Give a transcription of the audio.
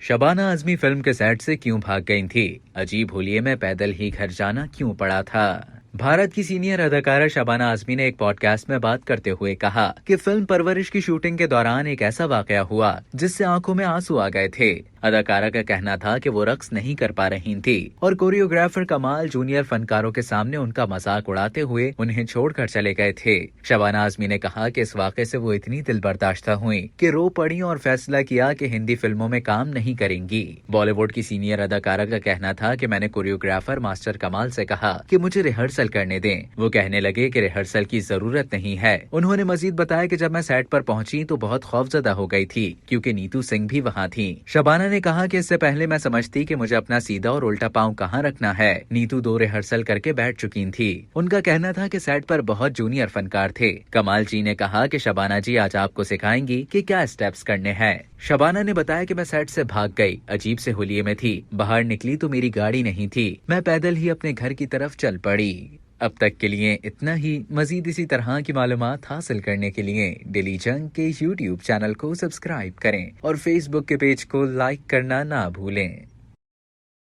Shabana Azmi film के set से क्यों भाग गई थी? अजीब होलिये में पैदल ही घर जाना क्यों पड़ा था? भारत की सीनियर अदाकारा शबाना आजमी ने एक पॉडकास्ट में बात करते हुए कहा कि फिल्म परवरिश की शूटिंग के दौरान एक ऐसा वाकया हुआ जिससे आंखों में आंसू आ गए थे। अदाकारा का कहना था कि वो रक्स नहीं कर पा रही थी और कोरियोग्राफर कमाल जूनियर फनकारों के सामने उनका मजाक उड़ाते हुए उन्हें छोड़कर चले गए थे। शबाना आजमी ने कहा कि इस वाकये से वो इतनी दिलबर्दाश्त हुई कि रो पड़ी और फैसला किया कि हिंदी फिल्मों में काम नहीं करेंगी। बॉलीवुड की सीनियर अदाकारा का कहना था कि मैंने कोरियोग्राफर मास्टर कमाल से कहा कि मुझे रिहर्सल करने दें। वो कहने लगे कि रिहर्सल की जरूरत नहीं है। उन्होंने मजीद बताया कि जब मैं सेट पर पहुंची तो बहुत खौफजदा हो गई थी क्योंकि नीतू सिंह भी वहां थी। शबाना ने कहा कि इससे पहले मैं समझती कि मुझे अपना सीधा और उल्टा पांव कहाँ रखना है। नीतू 2 रिहर्सल करके बैठ चुकी थी। उनका कहना था कि सेट पर बहुत जूनियर फनकार थे। कमाल जी ने कहा कि शबाना जी आज आपको सिखाएंगी कि क्या स्टेप्स करने हैं। शबाना ने बताया कि मैं सेट से भाग गई, अजीब से होलिये में थी। बाहर निकली तो मेरी गाड़ी नहीं थी। मैं पैदल ही अपने घर की तरफ चल पड़ी। अब तक के लिए इतना ही। मजीद इसी तरह की मालूमात हासिल करने के लिए डेली जंग के YouTube चैनल को सब्सक्राइब करें और Facebook के पेज को लाइक करना ना भूलें।